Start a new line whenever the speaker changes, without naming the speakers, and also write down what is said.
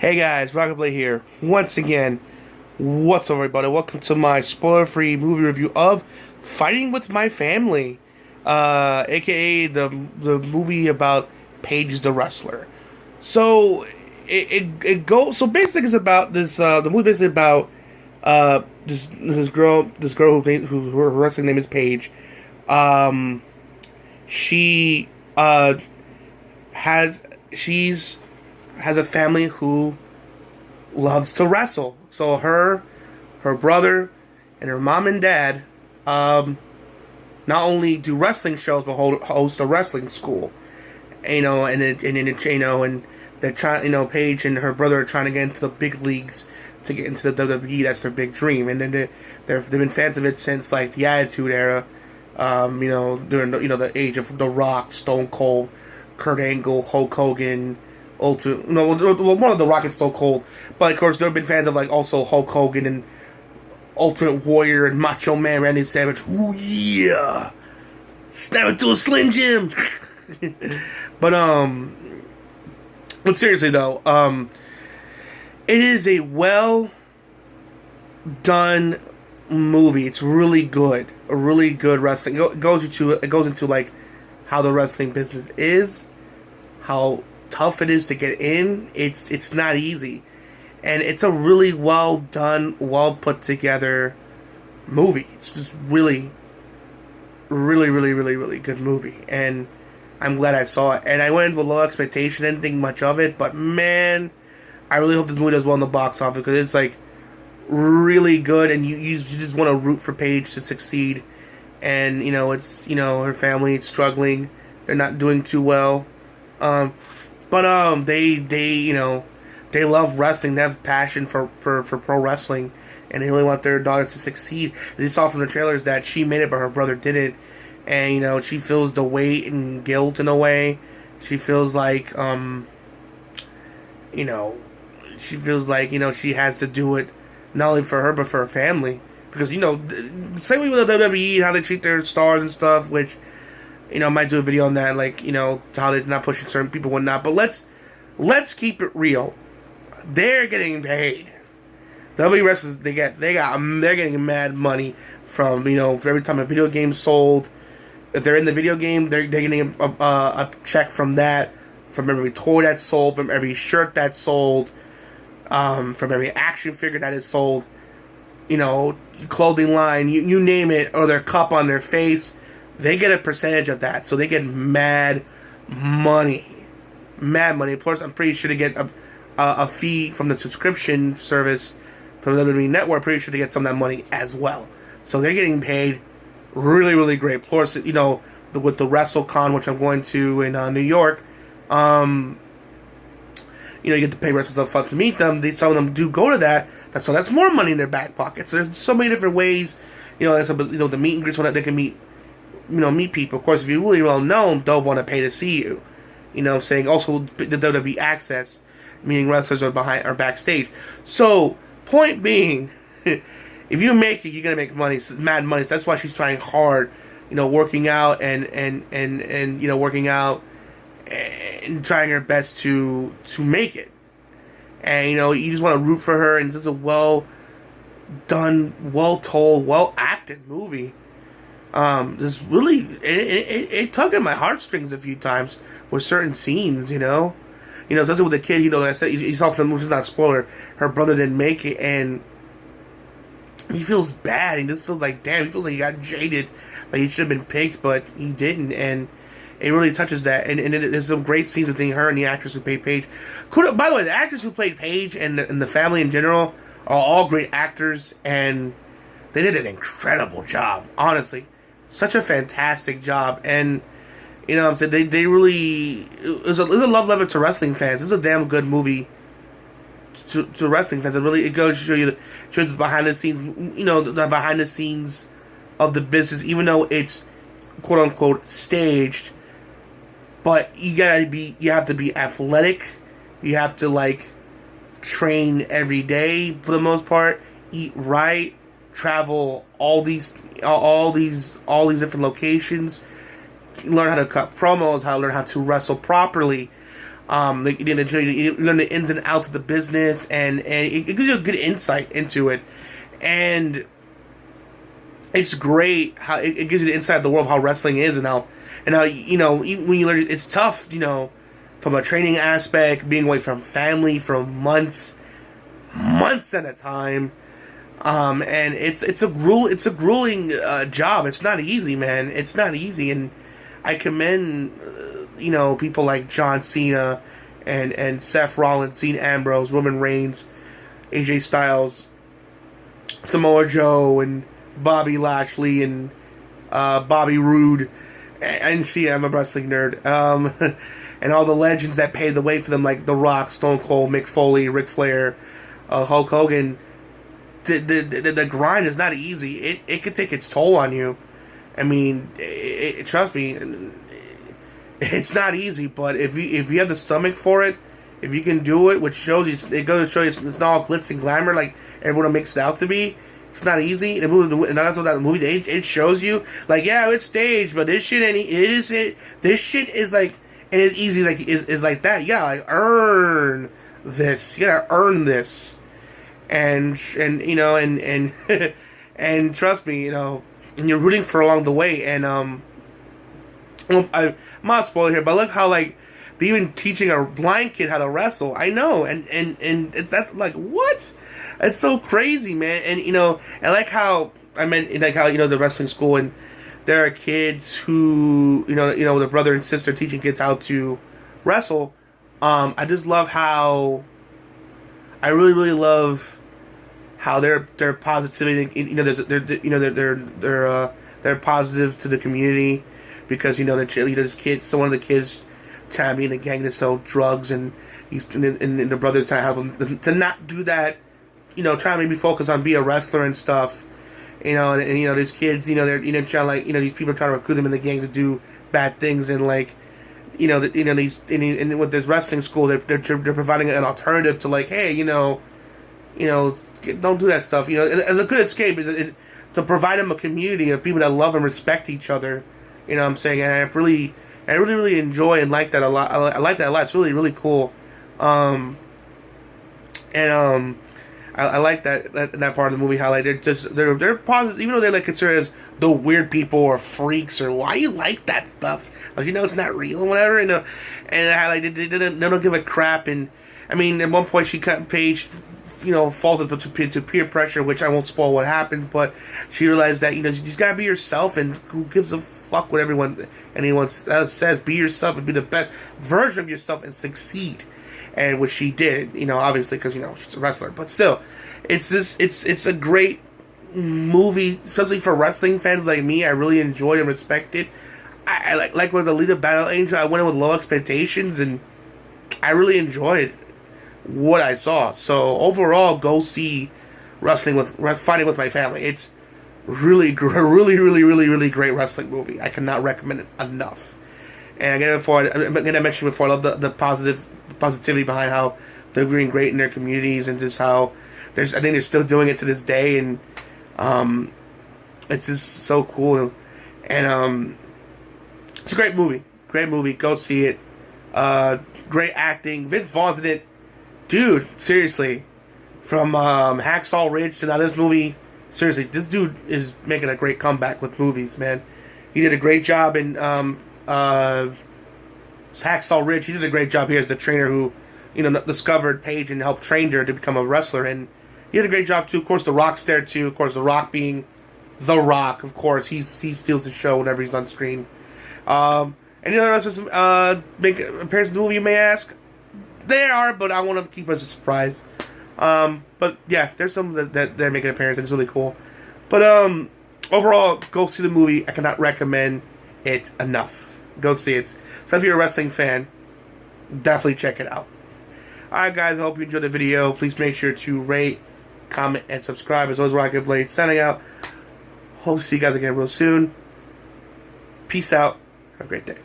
Hey guys, RockingTheBlade here. Once again, what's up everybody? Welcome to my spoiler-free movie review of Fighting with My Family. AKA the movie about Paige the wrestler. So it goes basically it's about this the movie basically about this girl who her wrestling name is Paige. She has has a family who loves to wrestle. So her brother, and her mom and dad not only do wrestling shows but host a wrestling school. And they're trying. Paige and her brother are trying to get into the big leagues, to get into the WWE. That's their big dream. And then they've been fans of it since like the Attitude Era. During the age of The Rock, Stone Cold, Kurt Angle, Hulk Hogan. One of The Rock and Stone Cold, but of course they've been fans of like also Hulk Hogan and Ultimate Warrior and Macho Man Randy Savage. Ooh yeah, snap it to a Slim Jim. But seriously though, it is a well done movie. It's really good, a really good wrestling. It goes into like how the wrestling business is, how tough it is to get in. It's not easy, and it's a really well done, well put together movie. It's just really good movie, and I'm glad I saw it. And I went in with low expectation, didn't think much of it, but man, I really hope this movie does well in the box office, because it's like really good, and you just want to root for Paige to succeed. And it's her family, it's struggling, they're not doing too well. But they love wrestling. They have passion for pro wrestling, and they really want their daughters to succeed. They saw from the trailers that she made it, but her brother didn't, and she feels the weight and guilt in a way. She feels like she has to do it not only for her but for her family, because same way with the WWE and how they treat their stars and stuff, which. I might do a video on that, like, how they're not pushing certain people and whatnot. But let's keep it real. They're getting paid. WWE wrestlers, they're getting mad money from, for every time a video game's sold. If they're in the video game, they're getting a check from that, from every toy that's sold, from every shirt that's sold, from every action figure that is sold, clothing line, you name it, or their cup on their face. They get a percentage of that, so they get mad money. Of course, I'm pretty sure they get a fee from the subscription service from the WWE Network. Pretty sure they get some of that money as well. So they're getting paid really great. Plus, with the WrestleCon, which I'm going to in New York, you get to pay wrestlers up front to meet them. Some of them do go to that. So that's more money in their back pockets. So there's so many different ways. The meet and greets so that they can meet people. Of course, if you're really well known, they'll want to pay to see you. Saying also the WWE access, meaning wrestlers are backstage. So, point being, if you make it, you're gonna make money, mad money. So that's why she's trying hard, working out and working out and trying her best to make it. And you just want to root for her. And this is a well done, well told, well acted movie. This really it tugged at my heartstrings a few times with certain scenes, especially with the kid. Like I said, he saw from the movie, it's not a spoiler. Her brother didn't make it, and he feels bad. He just feels like, damn, he feels like he got jaded, like he should have been picked, but he didn't, and it really touches that. And there's some great scenes between her and the actress who played Paige. By the way, the actress who played Paige and the family in general are all great actors, and they did an incredible job, honestly. Such a fantastic job, and I'm saying they really it's a love letter to wrestling fans. It's a damn good movie to wrestling fans. It goes to show you the behind the scenes, the behind the scenes of the business, even though it's quote unquote staged. But you have to be athletic. You have to train every day for the most part. Eat right. Travel all these different locations, learn how to cut promos, how to learn how to wrestle properly, Like, you learn the ins and outs of the business, and it gives you a good insight into it, and it's great how it gives you the inside of the world of how wrestling is, and how even when you learn it's tough, from a training aspect, being away from family for months at a time. And it's a grueling job. It's not easy, man. It's not easy, and I commend people like John Cena and Seth Rollins, Dean Ambrose, Roman Reigns, AJ Styles, Samoa Joe, and Bobby Lashley, and Bobby Roode. And see, I'm a wrestling nerd. And all the legends that paved the way for them, like The Rock, Stone Cold, Mick Foley, Ric Flair, Hulk Hogan. The grind is not easy. It could take its toll on you. I mean, trust me, it's not easy. But if you have the stomach for it, if you can do it, which shows you, it goes to show you it's not all glitz and glamour like everyone makes it out to be. It's not easy. And that's what that movie it shows you. Like, yeah, it's staged, but this shit this shit is like, it is easy. Like is like that. Yeah, like earn this. You gotta earn this. And and trust me, and you're rooting for along the way. And I'm not spoiling here, but look how like they even teaching a blind kid how to wrestle. I know, and that's like what? It's so crazy, man. And I like how the wrestling school, and there are kids who the brother and sister teaching kids how to wrestle. I just love how. I really love how they're positivity. They're positive to the community because there's kids. So one of the kids trying to be in a gang to sell drugs, and the brothers trying to help him to not do that. Trying to maybe focus on be a wrestler and stuff. And these kids, they're trying to like these people are trying to recruit them in the gangs to do bad things, and like these and with this wrestling school, they're providing an alternative to like, hey, don't do that stuff. As a good escape, to provide them a community of people that love and respect each other. What I'm saying, and I really enjoy and like that a lot. I like that a lot. It's really, really cool. I like that part of the movie. How like they're positive, even though they're like considered as the weird people or freaks or why you like that stuff. Like it's not real and whatever. And how like they don't give a crap. And I mean, at one point Paige, falls into peer pressure, which I won't spoil what happens. But she realized that you just gotta be yourself, and who gives a fuck what anyone says. Be yourself and be the best version of yourself and succeed. And which she did, obviously because she's a wrestler. But still, it's a great movie, especially for wrestling fans like me. I really enjoyed and respect it. I like with Alita Battle Angel, I went in with low expectations, and I really enjoyed what I saw. So overall, go see Fighting with My Family. It's really great wrestling movie. I cannot recommend it enough. And I'm gonna mention before, I love the positivity behind how they're doing great in their communities, and just how I think they're still doing it to this day, and it's just so cool. And it's a great movie. Go see it. Great acting. Vince Vaughn's in it. Dude, seriously. From Hacksaw Ridge to now this movie. Seriously, this dude is making a great comeback with movies, man. He did a great job in Hacksaw Ridge. He did a great job here as the trainer who, discovered Paige and helped train her to become a wrestler. And he did a great job too. Of course, The Rock's there too. Of course, The Rock being The Rock. Of course, he steals the show whenever he's on screen. Any other wrestlers make appearance in the movie, you may ask? They are, but I want to keep it as a surprise. But yeah, there's some that make an appearance, and it's really cool. But overall, go see the movie. I cannot recommend it enough. Go see it. So if you're a wrestling fan, definitely check it out. Alright guys, I hope you enjoyed the video. Please make sure to rate, comment, and subscribe. As always, RockingTheBlade signing out. Hope to see you guys again real soon. Peace out. Have a great day.